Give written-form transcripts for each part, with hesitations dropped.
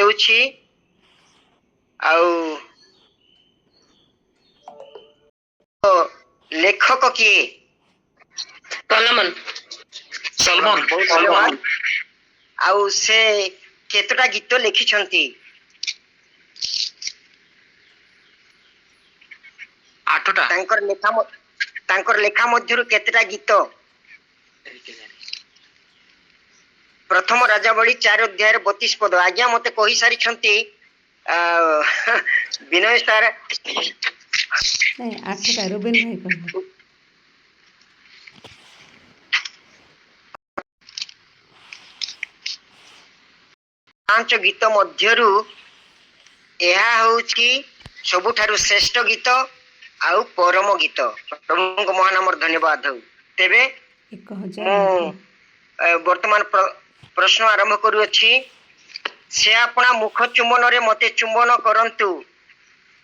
ହେଉଛି ଆଉ ଲେଖକ କିଏ? ସଲମନ। ବହୁତ ଧନ୍ୟବାଦ। ଆଉ ସେ କେତେଟା ଗୀତ ଲେଖିଛନ୍ତି? 8ଟା। ତାଙ୍କର ଲେଖା ମଧ୍ୟରୁ କେତେଟା ଗୀତ? ପ୍ରଥମ ରାଜାବଳୀ 4 ଅଧ୍ୟାୟରେ 32 ପଦ। ଆଜ୍ଞା ମତେ କହିସାରିଛନ୍ତି ବିନୟ ସାର୍। ନାଇଁ 8ଟା ରୁବିନ ଭାଇ କହିଲେ। 5 ଗୀତ ମଧ୍ୟରୁ ଏହା ହେଉଛି ସବୁଠାରୁ ଶ୍ରେଷ୍ଠ ଗୀତ ଆଉ ପରମ ଗୀତ। ପ୍ରଭୁଙ୍କ ମହାନାମର ଧନ୍ୟବାଦ ହଉ। ତେବେ 1008 ମୁଁ ବର୍ତ୍ତମାନ ପ୍ରଶ୍ନ ଆରମ୍ଭ କରୁଅଛି। ସେ ଆପଣା ମୁଖ ଚୁମ୍ବନରେ ମତେ ଚୁମ୍ବନ କରନ୍ତୁ,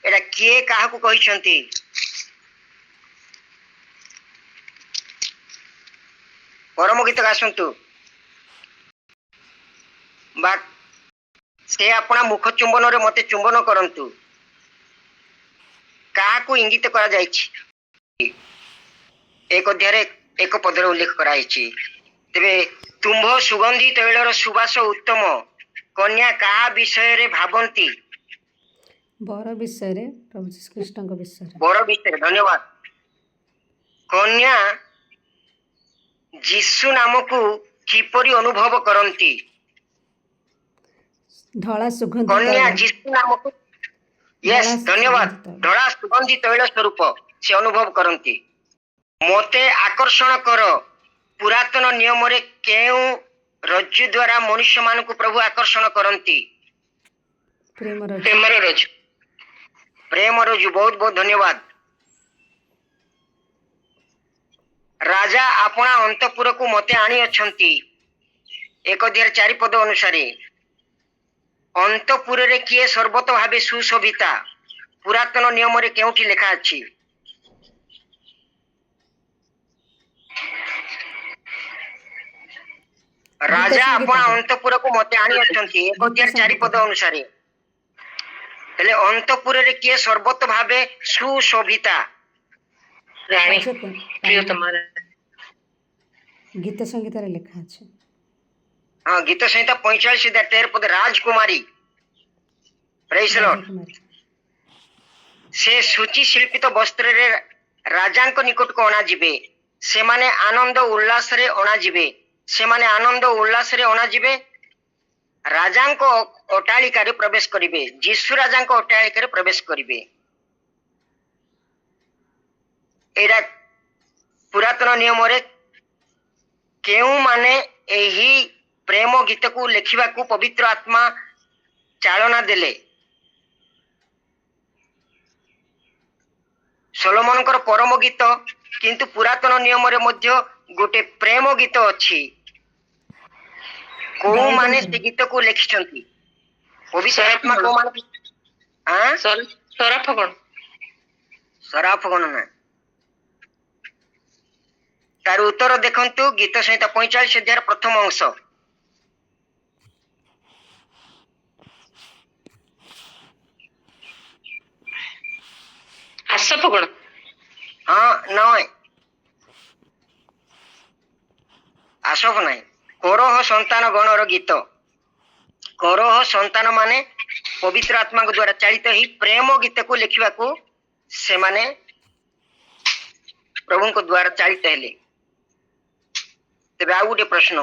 ଏଟା କିଏ କାହାକୁ କହିଛନ୍ତି? ପରମ ଗୀତ ଆସନ୍ତୁ। ବା ସେ ଆପଣା ମୁଖ ଚୁମ୍ବନରେ ମତେ ଚୁମ୍ବନ କରନ୍ତୁ, କାହାକୁ ଇଙ୍ଗିତ କରାଯାଇଛି? 1 ଅଧ୍ୟାୟରେ 1 ପଦରେ ଉଲ୍ଲେଖ କରାଯାଇଛି। ତେବେ ତୁମ୍ଭ ସୁଗନ୍ଧି ତୈଳର ସୁବାସ ଉତ୍ତମ, କନ୍ୟା କାହା ବିଷୟରେ ଭାବନ୍ତି? ବର ବିଷୟରେ, ପ୍ରଭୁ ଶ୍ରୀକୃଷ୍ଣଙ୍କ ବିଷୟରେ। ବର ବିଷୟରେ, ଧନ୍ୟବାଦ। କନ୍ୟା ଯୀଶୁ ନାମକୁ କିପରି ଅନୁଭବ କରନ୍ତି? ଧଳା ସୁଗନ୍ଧି କନ୍ୟା ତୈଳ। ଯୀଶୁ ନାମକୁ ଧନ୍ୟବାଦ। ଧଳା ସୁଗନ୍ଧି ତୈଳ ସ୍ୱରୂପ ସେ ଅନୁଭବ କରନ୍ତି। ମତେ ଆକର୍ଷଣ କର, ପୁରାତନ ନିୟମରେ କେଉଁ ରଜ୍ଜୁ ଦ୍ୱାରା ମନୁଷ୍ୟ ମାନଙ୍କୁ ପ୍ରଭୁ ଆକର୍ଷଣ କରନ୍ତି? ପ୍ରେମ ରଜ୍ଜୁ। ପ୍ରେମ ରଜ୍ଜୁ, ବହୁତ ବହୁତ ଧନ୍ୟବାଦ। ରାଜା ଆପଣା ଅନ୍ତପୁରକୁ ମତେ ଆଣିଅଛନ୍ତି। 1 ଅଧ୍ୟାୟରେ 4 ପଦ ଅନୁସାରେ ଅନ୍ତପୁରରେ କିଏ ସର୍ବତ ଭାବେ ସୁଶୋଭିତା? ପୁରାତନ ନିୟମରେ କେଉଁଠି ଲେଖା ଅଛି? ରାଜା ଆପଣା ଅନ୍ତପୁରକୁ ମତେ ଆଣିଅଛନ୍ତି 1 ଅଧ୍ୟାୟରେ 4 ପଦ ଅନୁସାରେ। ହେଲେ ଅନ୍ତପୁରରେ କିଏ ସର୍ବତ ଭାବେ ସୁଶୋଭିତା? ଗୀତ ସଂହିତାରେ ଲେଖା ଅଛି। ହଁ, ଗୀତ ସଂହିତା 45 ଅଧ୍ୟାୟ 13 ପଦ। ରାଜକୁମାରୀ, ପ୍ରେଜ୍ ଦ ଲର୍ଡ। ସେ ସୂଚି ଶିଳ୍ପିତ ବସ୍ତ୍ରରେ ରାଜାଙ୍କ ନିକଟକୁ ଅଣାଯିବେ। ସେମାନେ ଆନନ୍ଦ ଉଲ୍ଲାସରେ ଅଣାଯିବେ। ସେମାନେ ଆନନ୍ଦ ଉଲ୍ଲାସରେ ଅଣାଯିବେ। ରାଜାଙ୍କ ଅଟ୍ଟାଳିକାରେ ପ୍ରବେଶ କରିବେ। ଯୀଶୁ ରାଜାଙ୍କ ଅଟ୍ଟାଳିକାରେ ପ୍ରବେଶ କରିବେ। ଏଇଟା ପୁରାତନ ନିୟମରେ କେଉଁମାନେ ଏହି ପ୍ରେମ ଗୀତକୁ ଲେଖିବାକୁ ପବିତ୍ର ଆତ୍ମା ଚାଳନା ଦେଲେ? ସଲୋମନଙ୍କର ପରମ ଗୀତ, କିନ୍ତୁ ପୁରାତନ ନିୟମରେ ମଧ୍ୟ ଗୋଟେ ପ୍ରେମ ଗୀତ ଅଛି। କୋଉମାନେ ସେ ଗୀତକୁ ଲେଖିଛନ୍ତି? ପବିତ୍ର ଆତ୍ମା କୋଉମାନେ? ସରାଫଗଣ ନା। ତାର ଉତ୍ତର ଦେଖନ୍ତୁ, ଗୀତ ସଂହିତା 45 ଅଧ୍ୟାୟର ପ୍ରଥମ ଅଂଶ। ଆସଫଗଣ। ହଁ, ନয়, ଆସଫ ନାହିଁ। କରୋହ ସନ୍ତାନ ଗଣର ଗୀତ। କରୋହ ସନ୍ତାନ ମାନେ ପବିତ୍ର ଆତ୍ମାଙ୍କ ଦ୍ୱାରା ଚାଳିତ ଏହି ପ୍ରେମ ଗୀତକୁ ଲେଖିବାକୁ ସେମାନେ ପ୍ରଭୁଙ୍କ ଦ୍ୱାରା ଚାଳିତ ହେଲେ। ତେବେ ଆଉ ଗୋଟେ ପ୍ରଶ୍ନ,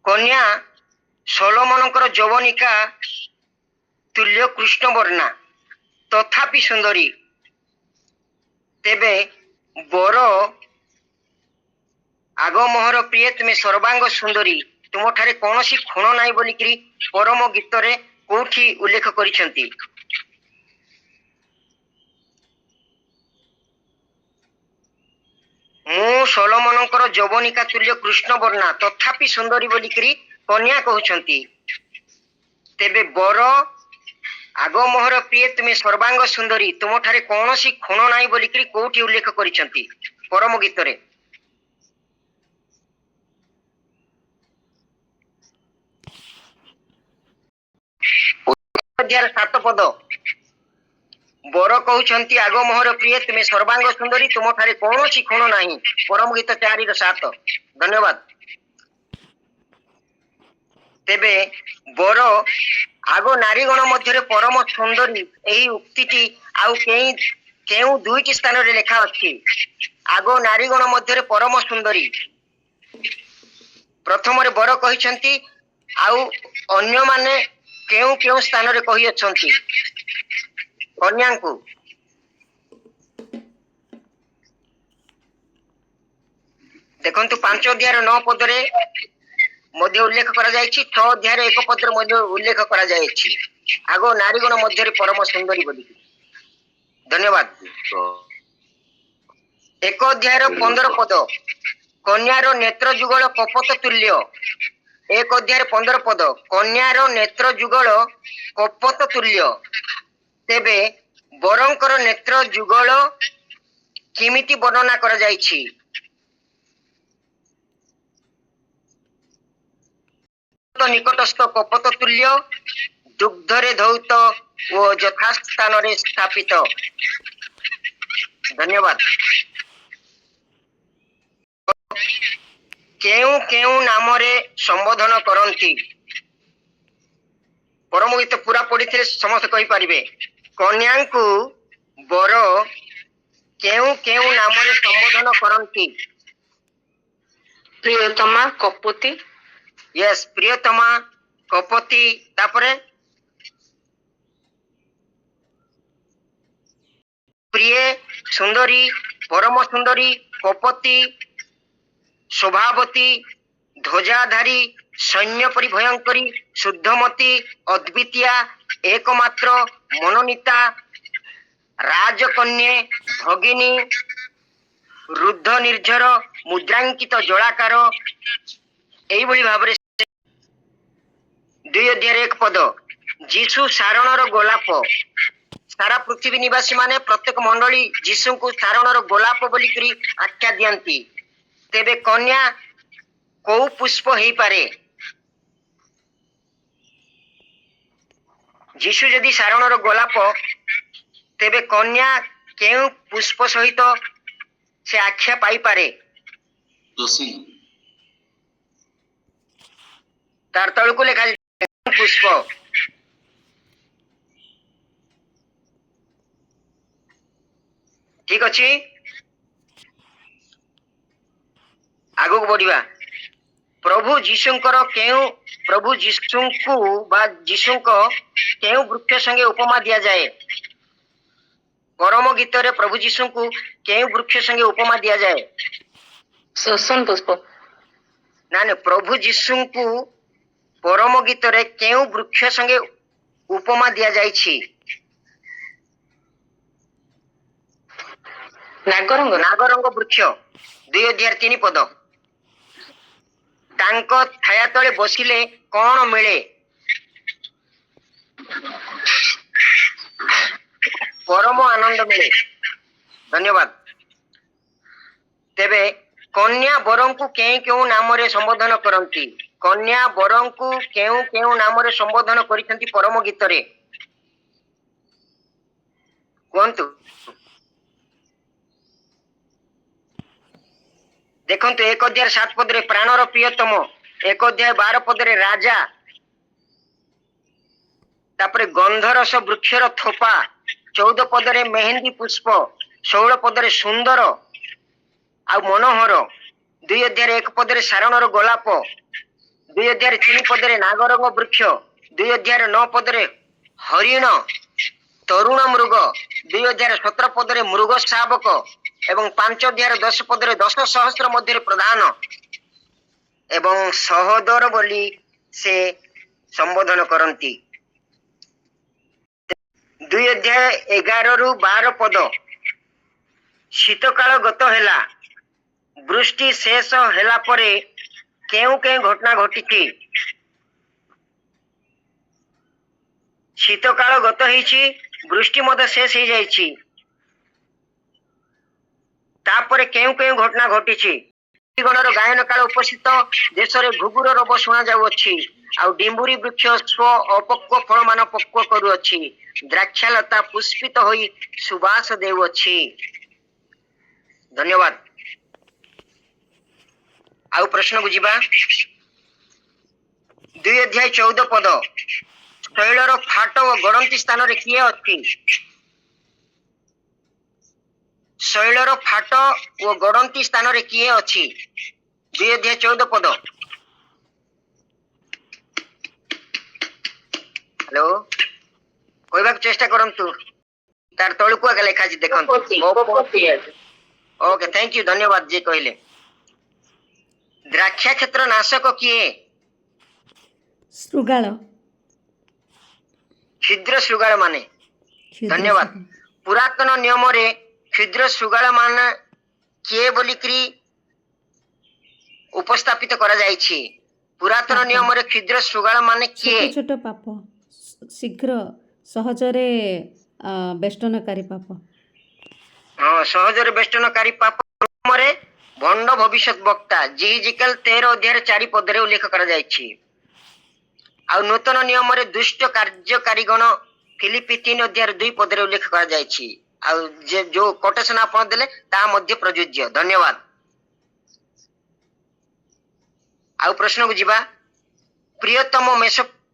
କନ୍ୟା ସଲୋମନଙ୍କର ଯୌବନିକା ତୁଲ୍ୟ କୃଷ୍ଣ ବର୍ଣ୍ଣା, ତଥାପି ସୁନ୍ଦରୀ। ତେବେ ବର ଆଗ ମୋହର ପ୍ରିୟ, ତୁମେ ସର୍ବାଙ୍ଗ ସୁନ୍ଦରୀ, ତୁମଠାରେ କୌଣସି ଖୁଣ ନାହିଁ ବୋଲିକିରି ପରମ ଗୀତରେ କୋଉଠି ଉଲ୍ଲେଖ କରିଛନ୍ତି? ମୁଁ ସଲୋମନଙ୍କର ଯୌବନିକା ତୁଲ୍ୟ କୃଷ୍ଣ ବର୍ଣ୍ଣା, ତଥାପି ସୁନ୍ଦରୀ ବୋଲିକିରି କନ୍ୟା କହୁଛନ୍ତି। ତେବେ ବର ଆଗ ମୋହର ପ୍ରିୟ, ତୁମେ ସର୍ବାଙ୍ଗ ସୁନ୍ଦରୀ, ତୁମଠାରେ କୌଣସି ଖୁଣ ନାହିଁ ବୋଲିକିରି କୋଉଠି ଉଲ୍ଲେଖ କରିଛନ୍ତି ପରମ ଗୀତରେ? ଅଧ୍ୟାୟର 7 ପଦ। ବର କହୁଛନ୍ତି ଆଗ ମୋହର ପ୍ରିୟ ତୁମେ ସର୍ବାଙ୍ଗ ସୁନ୍ଦରୀ ତୁମଠାରେ କୌଣସି ଖୁଣ ନାହିଁ। ପରମ ଗୀତ 4:7। ଧନ୍ୟବାଦ। ତେବେ ବର ଆଗ ନାରୀଗଣ ମଧ୍ୟରେ ପରମ ସୁନ୍ଦରୀ ଏହି ଉକ୍ତିଟି ଆଉ କେଉଁ ଦୁଇଟି ସ୍ଥାନରେ ଲେଖା ଅଛି? ଆଗ ନାରୀଗଣ ମଧ୍ୟରେ ପରମ ସୁନ୍ଦରୀ ପ୍ରଥମରେ ବର କହିଛନ୍ତି, ଆଉ ଅନ୍ୟମାନେ କେଉଁ କେଉଁ ସ୍ଥାନରେ କହିଅଛନ୍ତି କନ୍ୟାଙ୍କୁ? ଦେଖନ୍ତୁ 5 ଅଧ୍ୟାୟର 9 ପଦରେ ମଧ୍ୟ ଉଲ୍ଲେଖ କରାଯାଇଛି, 6 ଅଧ୍ୟାୟର 1 ପଦରେ ମଧ୍ୟ ଉଲ୍ଲେଖ କରାଯାଇଛି ଆଗ ନାରୀଗଣ ମଧ୍ୟରେ ପରମ ସୁନ୍ଦରୀ ବୋଲି। ଧନ୍ୟବାଦ। 1 ଅଧ୍ୟାୟର 15 ପଦ କନ୍ୟାର ନେତ୍ର ଯୁଗଳ କପୋତ ତୁଲ୍ୟ। 1 ଅଧ୍ୟାୟର 15 ପଦ କନ୍ୟାର ନେତ୍ର ଯୁଗଳ କପୋତ ତୁଲ୍ୟ। ତେବେ ବରଙ୍କର ନେତ୍ର ଯୁଗଳ କେମିତି ବର୍ଣ୍ଣନା କରାଯାଇଛି? ନିକଟସ୍ଥ କପୋତ ତୁଲ୍ୟ, ଦୁଗ୍ଧରେ ଧୌତ ଓ ଯଥାସ୍ଥାନରେ ସ୍ଥାପିତ। ଧନ୍ୟବାଦ। କେଉଁ କେଉଁ ନାମରେ ସମ୍ବୋଧନ କରନ୍ତି? ପରମ ଗୀତ ପୁରା ପଢିଥିଲେ ସମସ୍ତେ କହିପାରିବେ। କନ୍ୟାଙ୍କୁ ବର କେଉଁ କେଉଁ ନାମରେ ସମ୍ବୋଧନ କରନ୍ତି? ପ୍ରିୟତମା, କପୋତି। ୟେସ୍, ପ୍ରିୟତମା, କପୋତି। ତାପରେ ପ୍ରିୟ, ସୁନ୍ଦରୀ, ପରମ ସୁନ୍ଦରୀ, କପୋତି, ଶୋଭାବତୀ, ଧ୍ୱଜାଧାରୀ, ସୈନ୍ୟ ପରି ଭୟଙ୍କରୀ, ଶୁଦ୍ଧମତୀ, ଅଦ୍ୱିତୀୟା, ଏକମାତ୍ର, ମନୋନୀତା, ରାଜକନ୍ୟା, ଭଗିନୀ, ରୁଦ୍ଧ ନିର୍ଝର, ମୁଦ୍ରାଙ୍କିତ ଜଳାକାର। ଏଇଭଳି ଭାବରେ 2 ଅଧ୍ୟାୟରେ 1 ପଦ ଯୀଶୁ ସାରଣର ଗୋଲାପ। ସାରା ପୃଥିବୀ ନିବାସୀ ମାନେ ପ୍ରତ୍ୟେକ ମଣ୍ଡଳୀ ଯୀଶୁଙ୍କୁ ସାରଣର ଗୋଲାପ ବୋଲିକରି ଆଖ୍ୟା ଦିଅନ୍ତି। ତେବେ କନ୍ୟା କୋଉ ପୁଷ୍ପ ହେଇପାରେ? ଯୀଶୁ ଯଦି ସାରଣର ଗୋଲାପ, ତେବେ କନ୍ୟା କେଉଁ ପୁଷ୍ପ ସହିତ ସେ ଆଖ୍ୟା ପାଇପାରେ? ତାର ତଳକୁ ଲେଖା ପୁଷ୍ପ। ଠିକ ଅଛି, ଆଗକୁ ବଢିବା। ପ୍ରଭୁ ଯୀଶୁଙ୍କୁ ବା ଯୀଶୁଙ୍କ କେଉଁ ବୃକ୍ଷ ସଙ୍ଗେ ଉପମା ଦିଆଯାଏ? ପରମ ଗୀତରେ ପ୍ରଭୁ ଯୀଶୁଙ୍କୁ କେଉଁ ବୃକ୍ଷ ସଙ୍ଗେ ଉପମା ଦିଆଯାଏ? ଶୋଷଣ ପୁଷ୍ପ। ନା, ପ୍ରଭୁ ଯୀଶୁଙ୍କୁ ପରମ ଗୀତରେ କେଉଁ ବୃକ୍ଷ ସଙ୍ଗେ ଉପମା ଦିଆଯାଇଛି? ନାଗରଙ୍ଗ ବୃକ୍ଷ। 2 ଅଧ୍ୟାୟ 3 ପଦ। ତାଙ୍କ ଛାୟା ତଳେ ବସିଲେ କଣ ମିଳେ? ପରମ ଆନନ୍ଦ ମିଳେ। ଧନ୍ୟବାଦ। ତେବେ କନ୍ୟା ବରଙ୍କୁ କେଉଁ କେଉଁ ନାମରେ ସମ୍ବୋଧନ କରନ୍ତି? କନ୍ୟା ବରଙ୍କୁ କେଉଁ କେଉଁ ନାମରେ ସମ୍ବୋଧନ କରିଛନ୍ତି ପରମ ଗୀତରେ? କୁହନ୍ତୁ। ଦେଖନ୍ତୁ 1 ଅଧ୍ୟାୟ 7 ପଦରେ ପ୍ରାଣର ପ୍ରିୟତମ, 1 ଅଧ୍ୟାୟ 12 ପଦରେ ରାଜା, ତାପରେ ଗନ୍ଧରସ ବୃକ୍ଷର ଥୋପା, 14 ପଦରେ ମେହେନ୍ଦୀ ପୁଷ୍ପ, 16 ପଦରେ ସୁନ୍ଦର ଆଉ ମନୋହର, 2 ଅଧ୍ୟାୟରେ 1 ପଦରେ ସାରଣର ଗୋଲାପ, 2 ଅଧ୍ୟାୟରେ 3 ପଦରେ ନାଗରଙ୍ଗ ବୃକ୍ଷ, 2 ଅଧ୍ୟାୟରେ 9 ପଦରେ ହରିଣ, ତରୁଣ ମୃଗ, 2 ଅଧ୍ୟାୟରେ 17 ପଦରେ ମୃଗ ଶାବକ ଏବଂ 5 ଅଧ୍ୟାୟରେ 10 ପଦରେ 10 ସହସ୍ର ମଧ୍ୟରେ ପ୍ରଧାନ ଏବଂ ସହୋଦର ବୋଲି ସେ ସମ୍ବୋଧନ କରନ୍ତି। 2 ଅଧ୍ୟାୟ 11ରୁ 12 ପଦ ଶୀତକାଳ ଗତ ହେଲା, ବୃଷ୍ଟି ଶେଷ ହେଲା ପରେ କେଉଁ କେଉଁ ଘଟଣା ଘଟିଛି? ଶୀତକାଳ ଗତ ହେଇଛି, ବୃଷ୍ଟି ମଧ୍ୟ ଶେଷ ହେଇଯାଇଛି। ତାପରେ କେଉଁ କେଉଁ ଘଟଣା ଘଟିଛି? ଗଣର ଗାୟନ କାଳ ଉପସ୍ଥିତ, ଦେଶରେ ଘୁଘୁର ରବ ଶୁଣା ଯାଉଅଛି। ଆଉ ଡିମ୍ବୁରି ବୃକ୍ଷ ସ୍ୱ ଅପକ୍ୱ ଫଳ ମାନ ପକ୍ୱ କରୁଅଛି, ଦ୍ରାକ୍ଷାଲତା ପୁଷ୍ପିତ ହୋଇ ସୁବାସ ଦେଉଅଛି। ଧନ୍ୟବାଦ। ଆଉ ପ୍ରଶ୍ନକୁ ଯିବା। 2 ଅଧ୍ୟାୟ 14 ପଦ। ଶୈଳର ଫାଟ ଓ ଗଡ଼ନ୍ତି ସ୍ଥାନରେ କିଏ ଅଛି? ଶୈଳର ଫାଟ ଓ ଗଡ଼ନ୍ତି ସ୍ଥାନରେ କିଏ ଅଛି? 2 ଅଧ୍ୟାୟ 14 ପଦ। ହ୍ୟାଲୋ, କହିବାକୁ ଚେଷ୍ଟା କରନ୍ତୁ। ତାର ତଳକୁ ଆଗ ଲେଖା ଅଛି ଦେଖନ୍ତୁ। ଓକେ, ଥ୍ୟାଙ୍କ ୟୁ, ଧନ୍ୟବାଦ ଯିଏ କହିଲେ। ଦ୍ରାକ୍ଷା କ୍ଷେତ୍ର ନାଶକ କିଏ? ଶୃଗାଳ। କ୍ଷୁଦ୍ର ଶୃଗାଳ ମାନେ। କ୍ଷୁଦ୍ର ଧନ୍ୟବାଦ। ଶୃଗାଳ। ପୁରାତନ ନିୟମରେ କ୍ଷୁଦ୍ର ଶୃଗାଳ ମାନେ କିଏ ବୋଲିକିରି ଉପସ୍ଥାପିତ କରାଯାଇଛି? ପୁରାତନ ପାପ। ନିୟମରେ କ୍ଷୁଦ୍ର ଶୃଗାଳ ମାନେ ଛୋଟ କିଏ? ଛୋଟ ପାପ, ଶୀଘ୍ର ସହଜରେ ବେଷ୍ଟନକାରୀ ପାପ। ହଁ, ସହଜରେ ବେଷ୍ଟନକାରୀ ପାପ। ନିୟମରେ ଭଣ୍ଡ ଭବିଷ୍ୟତ ବକ୍ତା ଜିହିଜିକେଲ 13 ଅଧ୍ୟାୟରେ 4 ପଦରେ ଉଲ୍ଲେଖ କରାଯାଇଛି। ଆଉ ନୂତନ ନିୟମରେ ଦୁଷ୍ଟ କାର୍ଯ୍ୟକାରୀଗଣ ଫିଲିପି 3 ଅଧ୍ୟାୟରେ 2 ପଦରେ ଉଲ୍ଲେଖ କରାଯାଇଛି। ଆଉ ଯୋଉ କୋଟେସନ ଆପଣ ଦେଲେ ତାହା ମଧ୍ୟ ପ୍ରଯୁଜ୍ୟ। ଧନ୍ୟବାଦ। ଆଉ ପ୍ରଶ୍ନକୁ ଯିବା।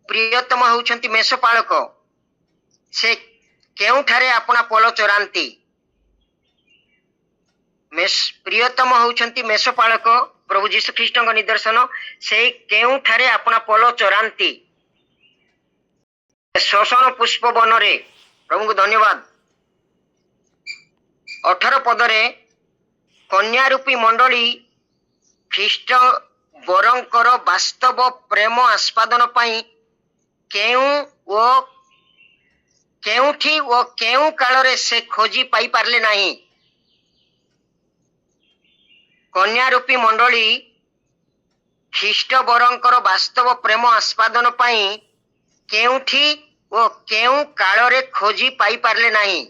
ପ୍ରିୟତମ ହେଉଛନ୍ତି ମେଷପାଳକ। ସେ କେଉଁଠାରେ ଆପଣା ପଲ ଚରାନ୍ତି? ପ୍ରିୟତମ ହେଉଛନ୍ତି ମେଷପାଳକ, ପ୍ରଭୁ ଯୀଶୁ ଖ୍ରୀଷ୍ଟଙ୍କ ନିଦର୍ଶନ। ସେ କେଉଁଠାରେ ଆପଣା ପଲ ଚରାନ୍ତି? ଶୋଷଣ ପୁଷ୍ପ ବନରେ। ପ୍ରଭୁଙ୍କୁ ଧନ୍ୟବାଦ। 18 ପଦରେ କନ୍ୟା ରୂପୀ ମଣ୍ଡଳୀ ଖ୍ରୀଷ୍ଟ ବରଙ୍କର ବାସ୍ତବ ପ୍ରେମ ଆସ୍ୱାଦନ ପାଇଁ କେଉଁଠି ଓ କେଉଁ କାଳରେ ସେ ଖୋଜି ପାଇପାରିଲେ ନାହିଁ? କନ୍ୟା ରୂପୀ ମଣ୍ଡଳୀ ଖ୍ରୀଷ୍ଟ ବରଙ୍କର ବାସ୍ତବ ପ୍ରେମ ଆସ୍ୱାଦନ ପାଇଁ କେଉଁଠି ଓ କେଉଁ କାଳରେ ଖୋଜି ପାଇପାରିଲେ ନାହିଁ?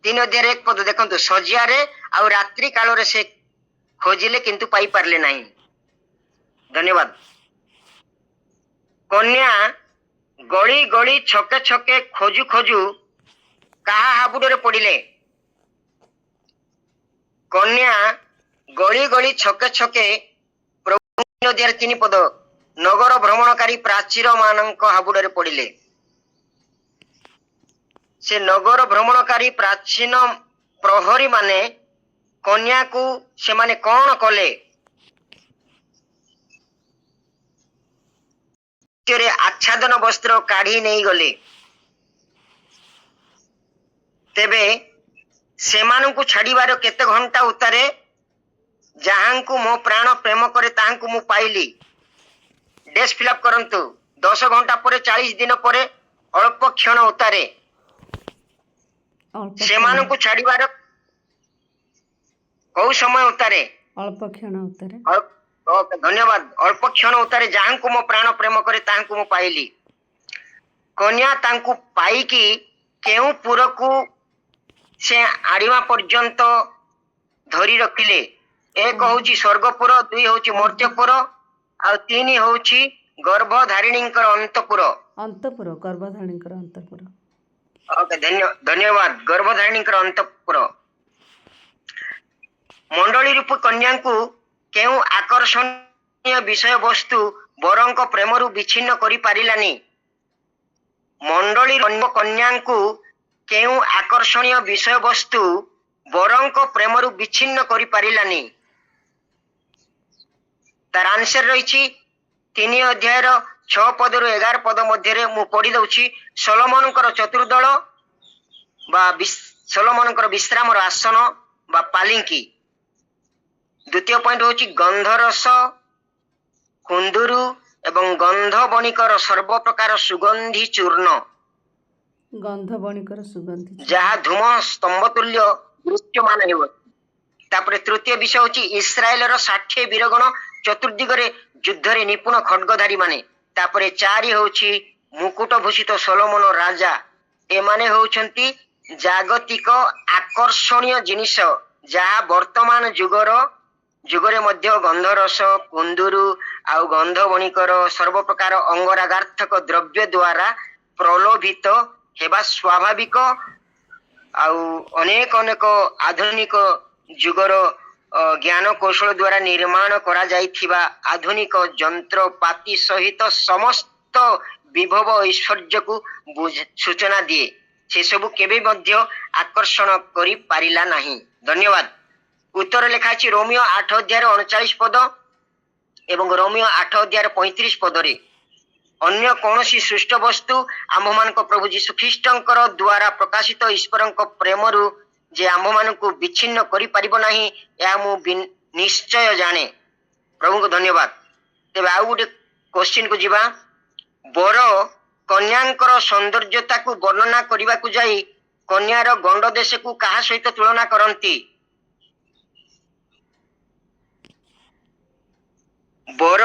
ତିନି ଅଧ୍ୟାୟରେ 1 ପଦ ଦେଖନ୍ତୁ। ଶଯ୍ୟାରେ ଆଉ ରାତ୍ରି କାଳରେ ସେ ଖୋଜିଲେ କିନ୍ତୁ ପାଇପାରିଲେ ନାହିଁ। ଧନ୍ୟବାଦ। କନ୍ୟା ଗଳି ଗଳି ଛକେ ଛକେ ଖୋଜୁ ଖୋଜୁ କାହା ହାବୁଡରେ ପଡ଼ିଲେ? କନ୍ୟା ଗଳି ଗଳି ଛକେ ଛକେ, ପ୍ରଭୁ 3 ଅଧ୍ୟାୟରେ 3 ପଦ, ନଗର ଭ୍ରମଣକାରୀ ପ୍ରାଚୀର ମାନଙ୍କ ହାବୁଡରେ ପଡ଼ିଲେ। ସେ ନଗର ଭ୍ରମଣକାରୀ ପ୍ରାଚୀନ ପ୍ରହରୀ ମାନେ କନ୍ୟାକୁ ସେମାନେ କଣ କଲେ? ଆଚ୍ଛାଦନ ବସ୍ତ୍ର କାଢି ନେଇଗଲେ। ତେବେ ସେମାନଙ୍କୁ ଛାଡିବାର କେତେ ଘଣ୍ଟା ଉତ୍ତାରେ? ଯାହାଙ୍କୁ ମୋ ପ୍ରାଣ ପ୍ରେମ କରେ ତାହାଙ୍କୁ ମୁଁ ପାଇଲି। ଡେସ୍ ଫିଲ୍ଅପ୍ କରନ୍ତୁ। 10 ଘଣ୍ଟା ପରେ, 40 ଦିନ ପରେ, ଅଳ୍ପ କ୍ଷଣ ଉତ୍ତାରେ। ସେମାନଙ୍କୁ ଛାଡିବାର କୋଉ ସମୟ ଉତ୍ତାରେ? ଅଳ୍ପ କ୍ଷଣ ଉତ୍ତାରେ। ଧନ୍ୟବାଦ। ଅଳ୍ପ କ୍ଷଣ ଉତ୍ତାରେ ଯାହାଙ୍କୁ ମୋ ପ୍ରାଣ ପ୍ରେମ କରେ ତାହାଙ୍କୁ ମୁଁ ପାଇଲି। କନ୍ୟା ତାଙ୍କୁ ପାଇକି କେଉଁ ପୁରକୁ ସେ ଆଣିବା ପର୍ଯ୍ୟନ୍ତ ଧରି ରଖିଲେ? 1 ହଉଛି ସ୍ୱର୍ଗପୁର, 2 ହଉଛି ମର୍ତ୍ତ୍ୟପୁର, ଆଉ 3 ହଉଛି ଗର୍ଭଧାରିଣୀଙ୍କର ଅନ୍ତପୁର। ଅନ୍ତପୁର, ଗର୍ଭଧାରିଣୀଙ୍କର ଅନ୍ତପୁର। ଧନ୍ୟବାଦ। ଗର୍ଭଧାରିଣୀଙ୍କର ଅନ୍ତପୁର। ମଣ୍ଡଳୀ ରୂପ କନ୍ୟାଙ୍କୁ କେଉଁ ଆକର୍ଷଣୀୟ ବିଷୟବସ୍ତୁ ବରଙ୍କ ପ୍ରେମରୁ ବିଚ୍ଛିନ୍ନ କରିପାରିଲାନି? ମଣ୍ଡଳୀ କନ୍ୟାଙ୍କୁ କେଉଁ ଆକର୍ଷଣୀୟ ବିଷୟବସ୍ତୁ ବରଙ୍କ ପ୍ରେମରୁ ବିଚ୍ଛିନ୍ନ କରିପାରିଲାନି? ତାର ଆନ୍ସର ରହିଛି 3 ଅଧ୍ୟାୟର 6 ପଦରୁ 11 ପଦ ମଧ୍ୟରେ। ମୁଁ ପଢି ଦଉଛି। ସଲୋମନଙ୍କର ଚତୁର୍ଦଳ ବା ସଲୋମନଙ୍କର ବିଶ୍ରାମର ଆସନ ବା ପାଲିଙ୍କି। ଦ୍ୱିତୀୟ ପଏଣ୍ଟ ହଉଛି ଗନ୍ଧରସ, କୁନ୍ଦୁରୁ ଏବଂ ଗନ୍ଧ ବଣିକର ସର୍ବପ୍ରକାର ସୁଗନ୍ଧି ଚୂର୍ଣ୍ଣ, ଗନ୍ଧବଣିକର ସୁଗନ୍ଧି, ଯାହା ଧୂମ ସ୍ତମ୍ଭ ତୁଲ୍ୟ ଦୃଶ୍ୟମାନ ହେବ। ତାପରେ ତୃତୀୟ ବିଷୟ ହଉଛି ଇସ୍ରାଏଲର 60 ବୀରଗଣ ଚତୁର୍ଦିଗରେ ଯୁଦ୍ଧରେ ନିପୁଣ ଖଡ୍ଗଧାରୀ ମାନେ। ତାପରେ 4 ହଉଛି ମୁକୁଟ ଭୂଷିତ ସଲୋମନ ରାଜା। ଏମାନେ ହଉଛନ୍ତି ଜାଗତିକ ଆକର୍ଷଣୀୟ ଜିନିଷ ଯାହା ବର୍ତ୍ତମାନ ଯୁଗରେ ମଧ୍ୟ ଗନ୍ଧରସ କୁନ୍ଦୁରୁ ଆଉ ଗନ୍ଧବଣିକର ସର୍ବପ୍ରକାର ଅଙ୍ଗରାଗାର୍ଥକ ଦ୍ରବ୍ୟ ଦ୍ୱାରା ପ୍ରଲୋଭିତ ହେବା ସ୍ୱାଭାବିକ। ଆଉ ଅନେକ ଅନେକ ଆଧୁନିକ ଯୁଗର ଜ୍ଞାନ କୌଶଳ ଦ୍ୱାରା ନିର୍ମାଣ କରାଯାଇଥିବା ଆଧୁନିକ ଯନ୍ତ୍ରପାତି ସହିତ ସମସ୍ତ ବିଭବ ଐଶ୍ୱର୍ଯ୍ୟକୁ ସୂଚନା ଦିଏ। ସେସବୁ କେବେ ମଧ୍ୟ ଆକର୍ଷଣ କରିପାରିଲା ନାହିଁ। ଧନ୍ୟବାଦ। ଉତ୍ତର ଲେଖା ଅଛି ରୋମିଓ 8:39 ପଦ ଏବଂ ରୋମିଓ 8:35 ପଦରେ। ଅନ୍ୟ କୌଣସି ସୃଷ୍ଟ ବସ୍ତୁ ଆମ୍ଭମାନଙ୍କ ପ୍ରଭୁ ଯୀଶୁ ଖ୍ରୀଷ୍ଟଙ୍କର ଦ୍ୱାରା ପ୍ରକାଶିତ ଈଶ୍ୱରଙ୍କ ପ୍ରେମରୁ ଯେ ଆମ୍ଭମାନଙ୍କୁ ବିଚ୍ଛିନ୍ନ କରିପାରିବ ନାହିଁ, ଏହା ମୁଁ ନିଶ୍ଚୟ ଜାଣେ। ପ୍ରଭୁଙ୍କୁ ଧନ୍ୟବାଦ। ତେବେ ଆଉ ଗୋଟେ କ୍ୱେଶ୍ଚିନ୍ କୁ ଯିବା। ବର କନ୍ୟାଙ୍କର ସୌନ୍ଦର୍ଯ୍ୟତାକୁ ବର୍ଣ୍ଣନା କରିବାକୁ ଯାଇ କନ୍ୟାର ଗଣ୍ଡ ଦେଶକୁ କାହା ସହିତ ତୁଳନା କରନ୍ତି? ବର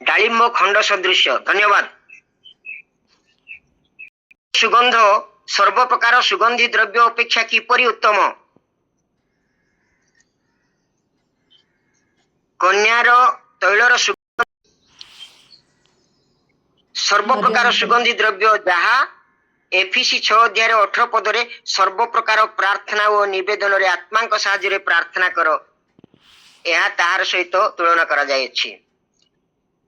ଡାଳିମ୍ବ ଖଣ୍ଡ ସଦୃଶ। ଧନ୍ୟବାଦ। ସୁଗନ୍ଧ ସର୍ବପ୍ରକାର ସୁଗନ୍ଧି ଦ୍ରବ୍ୟ ଅପେକ୍ଷା କିପରି ଉତ୍ତମ? କନ୍ୟାର ତୈଳର ସର୍ବପ୍ରକାର ସୁଗନ୍ଧି ଦ୍ରବ୍ୟ, ଯାହା ଏଫିସି 6:18 ପଦରେ ସର୍ବପ୍ରକାର ପ୍ରାର୍ଥନା ଓ ନିବେଦନରେ ଆତ୍ମାଙ୍କ ସାହାଯ୍ୟରେ ପ୍ରାର୍ଥନା କର, ଏହା ତାହାର ସହିତ ତୁଳନା କରାଯାଇଛି।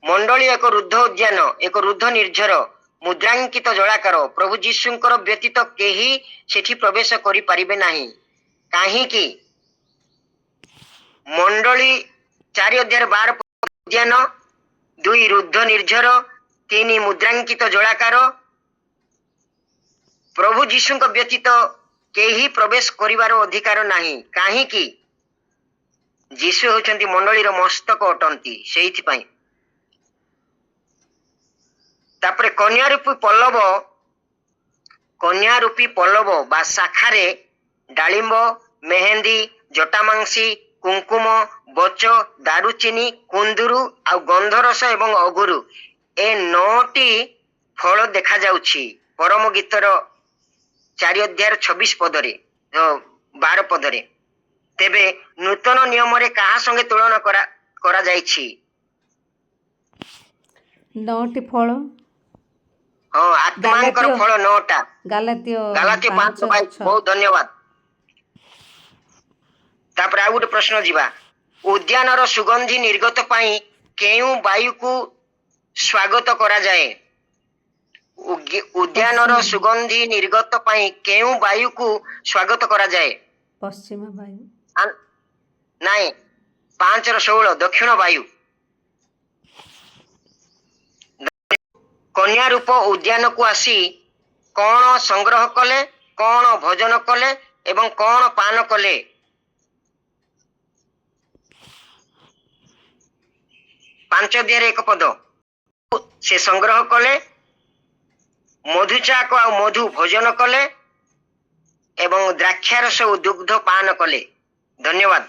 ମଣ୍ଡଳୀ ଏକ ରୁଦ୍ଧ ଉଦ୍ୟାନ, ଏକ ରୁଦ୍ଧ ନିର୍ଝର ମୁଦ୍ରାଙ୍କିତ ଜଳାକାର। ପ୍ରଭୁ ଯୀଶୁଙ୍କର ବ୍ୟତୀତ କେହି ସେଠି ପ୍ରବେଶ କରିପାରିବେ ନାହିଁ। କାହିଁକି? ମଣ୍ଡଳୀ 4:12 ଉଦ୍ୟାନ, 2 ରୁଦ୍ଧ ନିର୍ଝର, 3 ମୁଦ୍ରାଙ୍କିତ ଜଳାକାର। ପ୍ରଭୁ ଯୀଶୁଙ୍କ ବ୍ୟତୀତ କେହି ପ୍ରବେଶ କରିବାର ଅଧିକାର ନାହିଁ। କାହିଁକି? ଯୀଶୁ ହେଉଛନ୍ତି ମଣ୍ଡଳୀର ମସ୍ତକ ଅଟନ୍ତି, ସେଇଥିପାଇଁ। ତାପରେ କନ୍ୟା ରୂପୀ ପଲ୍ଲବ ବା ଶାଖାରେ ଡାଳିମ୍ବ, ମେହେନ୍ଦି, ଜଟାମାଂସୀ, କୁଙ୍କୁମ, ବଚ, ଦାରୁଚିନି, କୁନ୍ଦୁରୁ ଆଉ ଗନ୍ଧରସ ଏବଂ ଅଗୁରୁ, ଏ 9ଟି ଫଳ ଦେଖାଯାଉଛି ପରମ ଗୀତର 4:26 ପଦରେ 12 ପଦରେ। ତେବେ ନୂତନ ନିୟମରେ କାହା ସଙ୍ଗେ ତୁଳନା କରାଯାଇଛି? 9ଟି ଫଳ। ହଁ, ଆତ୍ମାଙ୍କର ଫଳ 9ଟା। Galatia Galatia 5:22। ବହୁତ ଧନ୍ୟବାଦ। ତାପରେ ଆଉ ଗୋଟେ ପ୍ରଶ୍ନ ଯିବା। ଉଦ୍ୟାନର ସୁଗନ୍ଧି ନିର୍ଗତ ପାଇଁ କେଉଁ ବାୟୁକୁ ସ୍ୱାଗତ କରାଯାଏ? ଉଦ୍ୟାନର ସୁଗନ୍ଧି ନିର୍ଗତ ପାଇଁ କେଉଁ ବାୟୁକୁ ସ୍ୱାଗତ କରାଯାଏ? ପଶ୍ଚିମ ବାୟୁ। ନାଇଁ, 5:16 ଦକ୍ଷିଣ ବାୟୁ। କନ୍ୟା ରୂପ ଉଦ୍ୟାନକୁ ଆସି କଣ ସଂଗ୍ରହ କଲେ, କଣ ଭୋଜନ କଲେ ଏବଂ କଣ ପାନ କଲେ? 5:1 ପଦ। ସେ ସଂଗ୍ରହ କଲେ, ମଧୁଚାକ ଆଉ ମଧୁ ଭୋଜନ କଲେ ଏବଂ ଦ୍ରାକ୍ଷାରସ ଓ ଦୁଗ୍ଧ ପାନ କଲେ। ଧନ୍ୟବାଦ।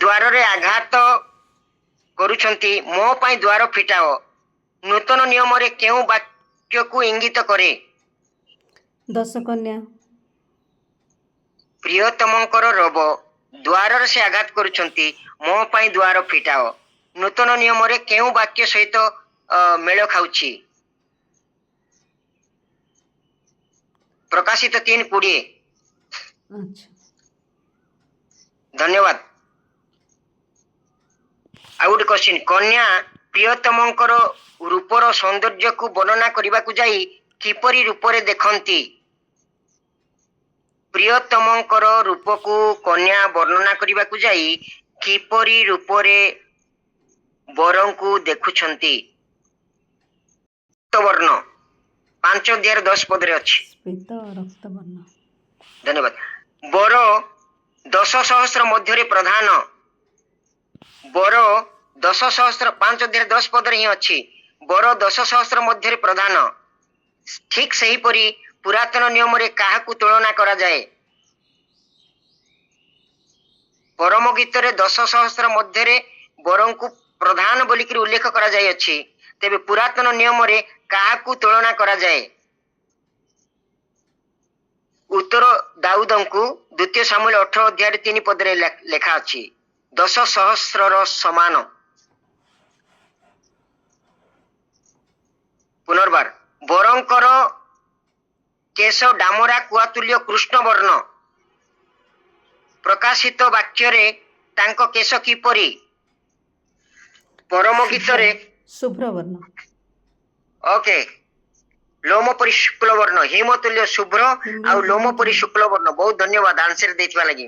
ଦ୍ୱାରରେ ଆଘାତ କରୁଛନ୍ତି, ମୋ ପାଇଁ ଦ୍ୱାର ଫିଟାଅ, ନୂତନ ନିୟମରେ କେଉଁ ବାକ୍ୟକୁ ଇଙ୍ଗିତ କରେ? 10 କନ୍ୟା। ପ୍ରିୟତମଙ୍କର ରବ, ଦ୍ୱାରରେ ସେ ଆଘାତ କରୁଛନ୍ତି, ମୋ ପାଇଁ ଦ୍ୱାର ଫିଟାଅ, ନୂତନ ନିୟମରେ କେଉଁ ବାକ୍ୟ ସହିତ ମେଳ ଖାଉଛି? ପ୍ରକାଶିତ 3:20। ଧନ୍ୟବାଦ। ଆଉ ଗୋଟେ କ୍ୱେଶ୍ଚିନ୍। କନ୍ୟା ପ୍ରିୟତମଙ୍କର ରୂପର ସୌନ୍ଦର୍ଯ୍ୟକୁ ବର୍ଣ୍ଣନା କରିବାକୁ ଯାଇ କିପରି ରୂପରେ ଦେଖନ୍ତି? ପ୍ରିୟତମଙ୍କର ରୂପକୁ କନ୍ୟା ବର୍ଣ୍ଣନା କରିବାକୁ ଯାଇ କିପରି ରୂପରେ ବରଙ୍କୁ ଦେଖୁଛନ୍ତି? ରକ୍ତବର୍ଣ୍ଣ 5:10 ପଦରେ ଅଛି। ରକ୍ତବର୍ଣ୍ଣ। ଧନ୍ୟବାଦ। ବର 10,000 ମଧ୍ୟରେ ପ୍ରଧାନ। ବର 10,000 5:10 ପଦରେ ହିଁ ଅଛି। ବର 10,000 ମଧ୍ୟରେ ପ୍ରଧାନ। ଠିକ ସେହିପରି ପୁରାତନ ନିୟମରେ କାହାକୁ ତୁଳନା କରାଯାଏ? ପରମ ଗୀତରେ 10,000 ମଧ୍ୟରେ ବରଙ୍କୁ ପ୍ରଧାନ ବୋଲିକି ଉଲ୍ଲେଖ କରାଯାଇଅଛି। ତେବେ ପୁରାତନ ନିୟମରେ କାହାକୁ ତୁଳନା କରାଯାଏ? ଉତ୍ତର ଦାଉଦଙ୍କୁ ଦ୍ୱିତୀୟ ସାମୁଏଲ 18 ଅଧ୍ୟାୟରେ 3 ପଦରେ ଲେଖା ଅଛି 10,000ର ସମାନ। ପୁନର୍ବାର ବରଙ୍କର କେଶ ଡାମରା କୁଆତୁଲ୍ୟ କୃଷ୍ଣ ବର୍ଣ୍ଣ। ପ୍ରକାଶିତ ବାକ୍ୟରେ ତାଙ୍କ କେଶ କିପରି? ପରମ ଗୀତରେ ଶୁଭ୍ର ବର୍ଣ୍ଣ। ଓକେ, ଲୋମ ପରି ଶୁକ୍ଳ ବର୍ଣ୍ଣ, ହିମତୁଲ୍ୟ ଶୁଭ୍ର ଆଉ ଲୋମ ପରି ଶୁକ୍ଳ ବର୍ଣ୍ଣ। ବହୁତ ଧନ୍ୟବାଦ ଆନ୍ସର ଦେଇଥିବା ଲାଗି।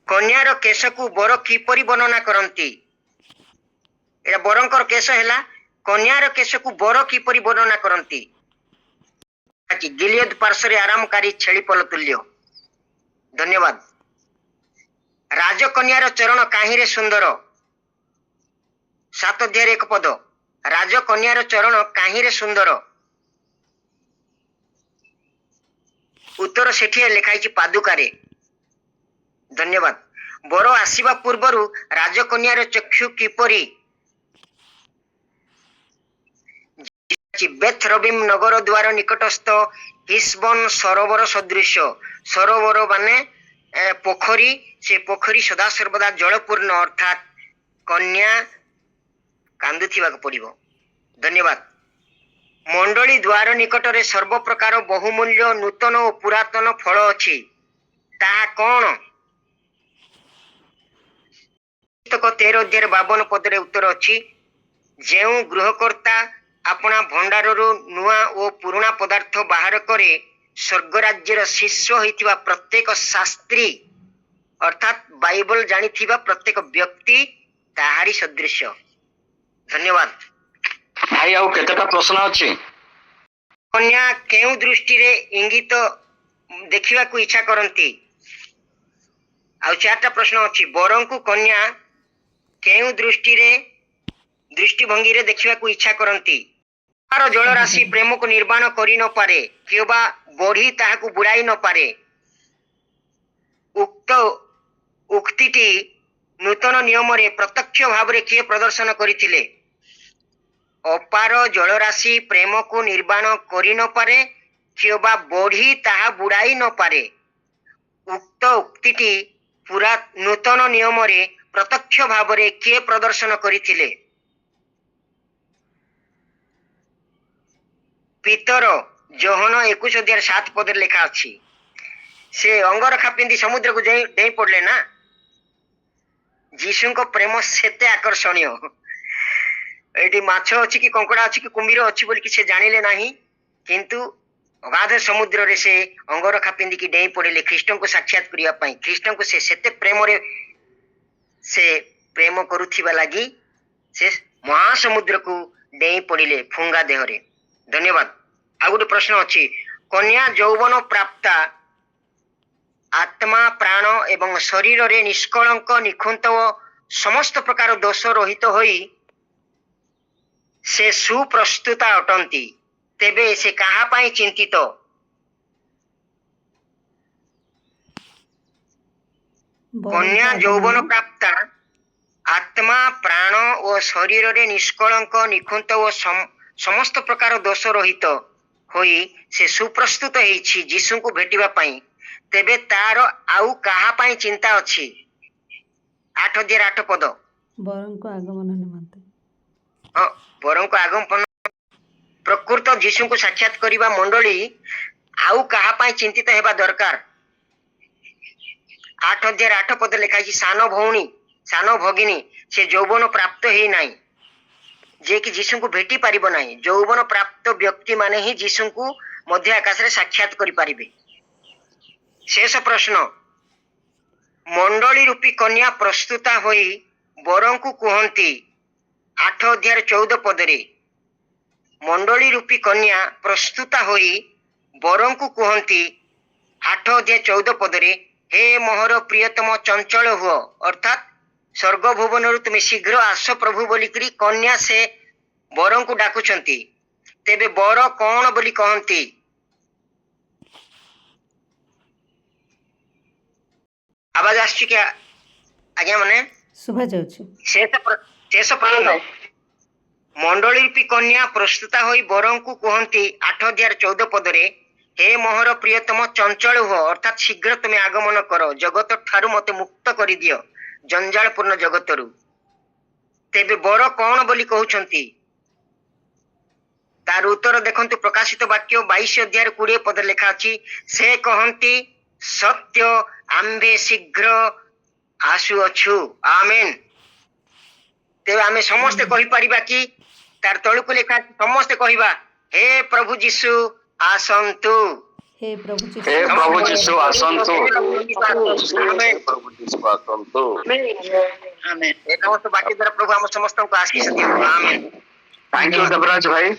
କନ୍ୟାର କେଶକୁ ବର କିପରି ବର୍ଣ୍ଣନା କରନ୍ତି? ଏଟା ବରଙ୍କର କେଶ ହେଲା, କନ୍ୟାର କେଶକୁ ବର କିପରି ବର୍ଣ୍ଣନା କରନ୍ତି? ଗିଲିୟଦ ପାର୍ଶ୍ୱରେ ଆରାମକାରୀ ଛେଳି ପଲ ତୁଲ୍ୟ। ଧନ୍ୟବାଦ। ରାଜକନ୍ୟାର ଚରଣ କାହିଁରେ ସୁନ୍ଦର? 7 ଅଧ୍ୟାୟରେ 1 ପଦ। ରାଜକନ୍ୟାର ଚରଣ କାହିଁରେ ସୁନ୍ଦର? ଉତ୍ତର ସେଠି ଲେଖା ହେଇଛି ପାଦୁକାରେ। ଧନ୍ୟବାଦ। ବର ଆସିବା ପୂର୍ବରୁ ରାଜକନ୍ୟାର ଚକ୍ଷୁ କିପରି? ବେଥ ରବିମ ନଗର ଦ୍ୱାର ନିକଟସ୍ଥ ହିସବନ ସରୋବର ସଦୃଶ। ସରୋବର ମାନେ ପୋଖରୀ, ସେ ପୋଖରୀ ସଦାସର୍ବଦା ଜଳପୂର୍ଣ୍ଣ, ଅର୍ଥାତ କନ୍ୟା କାନ୍ଦୁଥିବାକୁ ପଡିବ। ଧନ୍ୟବାଦ। ମଣ୍ଡଳୀ ଦ୍ୱାର ନିକଟରେ ସର୍ବପ୍ରକାର ବହୁମୂଲ୍ୟ ନୂତନ ଓ ପୁରାତନ ଫଳ ଅଛି, ତାହା କଣ? 13 ଅଧ୍ୟାୟରେ 52 ପଦରେ ଉତ୍ତର ଅଛି, ଯେଉଁ ଗୃହକର୍ତ୍ତା ଆପଣା ଭଣ୍ଡାରରୁ ନୂଆ ଓ ପୁରୁଣା ପଦାର୍ଥ ବାହାର କରେ, ସ୍ୱର୍ଗ ରାଜ୍ୟର ଶିଷ୍ୟ ହୋଇଥିବା ପ୍ରତ୍ୟେକ ଶାସ୍ତ୍ରୀ ଅର୍ଥାତ ବାଇବଲ ଜାଣିଥିବା ପ୍ରତ୍ୟେକ ବ୍ୟକ୍ତି ତାହାରି ସଦୃଶ। ଧନ୍ୟବାଦ। ଭାଇ ଆଉ କେତେଟା ପ୍ରଶ୍ନ ଅଛି? କନ୍ୟା କେଉଁ ଦୃଷ୍ଟିରେ ଇଙ୍ଗିତ ଦେଖିବାକୁ ଇଚ୍ଛା କରନ୍ତି? ଆଉ 4ଟା ପ୍ରଶ୍ନ ଅଛି। ବରଙ୍କୁ କନ୍ୟା କେଉଁ ଦୃଷ୍ଟିଭଙ୍ଗୀରେ ଦେଖିବାକୁ ଇଚ୍ଛା କରନ୍ତି? ଜଳରାଶି ପ୍ରେମକୁ ନିର୍ବାଣ କରି ନପାରେ, କିମ୍ବା ବଢି ତାହାକୁ ବୁଡାଇ ନପାରେ। ଉକ୍ତିଟି ନୂତନ ନିୟମରେ ପ୍ରତ୍ୟକ୍ଷ ଭାବରେ କିଏ ପ୍ରଦର୍ଶନ କରିଥିଲେ? ଅପାର ଜଳରାଶି ପ୍ରେମକୁ ନିର୍ବାଣ କରି ନପାରେ, କିମ୍ବା ବଢି ତାହା ବୁଡାଇ ନପାରେ। ଉକ୍ତ ଉକ୍ତିଟି ନୂତନ ନିୟମରେ ପ୍ରତ୍ୟକ୍ଷ ଭାବରେ କିଏ ପ୍ରଦର୍ଶନ କରିଥିଲେ? ପିତର ଯୋହନ 21 ଅଧ୍ୟାୟରେ 7 ପଦରେ ଲେଖା ଅଛି। ସେ ଅଙ୍ଗରଖା ପିନ୍ଧି ସମୁଦ୍ରକୁ ଡେଇଁ ପଡିଲେ ନା। ଯୀଶୁଙ୍କ ପ୍ରେମ ସେତେ ଆକର୍ଷଣୀୟ। ଏଠି ମାଛ ଅଛି କି କଙ୍କଡା ଅଛି କି କୁମ୍ଭୀର ଅଛି ବୋଲି ସେ ଜାଣିଲେ ନାହିଁ, କିନ୍ତୁ ଅଗାଧ ସମୁଦ୍ରରେ ସେ ଅଙ୍ଗରଖା ପିନ୍ଧିକି ଡେଇଁ ପଡିଲେ ଖ୍ରୀଷ୍ଟଙ୍କୁ ସାକ୍ଷାତ କରିବା ପାଇଁ। ଖ୍ରୀଷ୍ଟଙ୍କୁ ସେ ସେତେ ପ୍ରେମରେ ସେ ପ୍ରେମ କରୁଥିବା ଲାଗି ସେ ମହାସମୁଦ୍ରକୁ ଡେଇଁ ପଡିଲେ ଫୁଙ୍ଗା ଦେହରେ। ଧନ୍ୟବାଦ। ଆଉ ଗୋଟେ ପ୍ରଶ୍ନ ଅଛି। କନ୍ୟା ଯୌବନ ପ୍ରାପ୍ତା ଆତ୍ମା ପ୍ରାଣ ଏବଂ ଶରୀରରେ ନିଷ୍କଳଙ୍କ ନିଖୁନ୍ତ ଓ ସମସ୍ତ ପ୍ରକାର ଦୋଷ ରହିତ ହୋଇ ସେ ସୁପ୍ରସ୍ତୁତା ଅଟନ୍ତି, ତେବେ ସେ କାହା ପାଇଁ ଚିନ୍ତିତ? କନ୍ୟା ଯୌବନ ପ୍ରାପ୍ତା ଆତ୍ମା ପ୍ରାଣ ଓ ଶରୀରରେ ନିଷ୍କଳଙ୍କ ନିଖୁନ୍ତ ଓ ସମସ୍ତ ପ୍ରକାର ଦୋଷ ରହିତ ହୋଇ ସେ ସୁପ୍ରସ୍ତୁତ ହେଇଛି ଯୀଶୁଙ୍କୁ ଭେଟିବା ପାଇଁ, ତେବେ ତାର ଆଉ କାହା ପାଇଁ ଚିନ୍ତା ଅଛି? 8 ଅଧ୍ୟାୟରେ 8 ପଦ। ବରଙ୍କ ଆଗମନ ନିମନ୍ତେ। ବରଙ୍କ ଆଗମନ ପ୍ରକୃତ ଯୀଶୁଙ୍କୁ ସାକ୍ଷାତ କରିବା ମଣ୍ଡଳୀ ଆଉ କାହା ପାଇଁ ଚିନ୍ତିତ ହେବା ଦରକାର? 8 ଅଧ୍ୟାୟରେ 8 ପଦ ଲେଖା ହେଇଛି, ସାନ ଭଗିନୀ ସେ ଯୌବନ ପ୍ରାପ୍ତ ହେଇନାହିଁ, ଯିଏକି ଯୀଶୁଙ୍କୁ ଭେଟି ପାରିବ ନାହିଁ। ଯୌବନ ପ୍ରାପ୍ତ ବ୍ୟକ୍ତି ମାନେ ହିଁ ଯୀଶୁଙ୍କୁ ମଧ୍ୟ ଆକାଶରେ ସାକ୍ଷାତ କରିପାରିବେ। ଶେଷ ପ୍ରଶ୍ନ। ମଣ୍ଡଳୀ ରୂପୀ କନ୍ୟା ପ୍ରସ୍ତୁତା ହୋଇ ବରଙ୍କୁ କୁହନ୍ତି 8 ଅଧ୍ୟାୟରେ 14 ପଦରେ। ମଣ୍ଡଳୀ ରୂପୀ କନ୍ୟା ପ୍ରସ୍ତୁତା ହୋଇ ବରଙ୍କୁ କୁହନ୍ତି 8 ଅଧ୍ୟାୟ 14 ପଦରେ, ହେ ମୋହର ପ୍ରିୟତମ ଚଞ୍ଚଳ ହୁଅ, ଅର୍ଥାତ ସ୍ୱର୍ଗ ଭୁବନରୁ ତୁମେ ଶୀଘ୍ର ଆସ ପ୍ରଭୁ ବୋଲିକିରି କନ୍ୟା ସେ ବରଙ୍କୁ ଡାକୁଛନ୍ତି। ତେବେ ବର କଣ ବୋଲି କହନ୍ତି? ଆବାଜ ଆସୁଛି କି ଆଜ୍ଞା? ମାନେ ଶୁଭା ଯାଉଛି। ଶେଷ ପ୍ରଶ୍ନ। ମଣ୍ଡଳୀ ରୂପୀ କନ୍ୟା ପ୍ରସ୍ତୁତା ହୋଇ ବରଙ୍କୁ କୁହନ୍ତି 8 ଅଧ୍ୟାୟ 14 ପଦରେ, हे मोहर प्रियतम चंचल हुଅ अर्थात शीघ्र तुम आगमन कर जगत ठारू मते मुक्त कर दियो जंजालपूर्ण जगतरू। तेबे बर कौन बोली कहउछंती तार उत्तर देखंतु प्रकाशित वाक्य 22 अध्याय 20 पद लेखा अछि से कहंती सत्य आम्भे शीघ्र आसुअछु आमेन। तेबे आमे समस्त कहि परिबा कि तार तळुकु लेखा अछि समस्त कहिबा हे प्रभु जीशु आसन्तु। हे प्रभु हे प्रभु जीशु आसन्तु। आमेन। प्रभु जीशु आसन्तु। आमेन। ए समस्त वाक्य द्वारा प्रभु हम समस्त को आशीष दियो आमेन। थैंक यू देवराज भाई।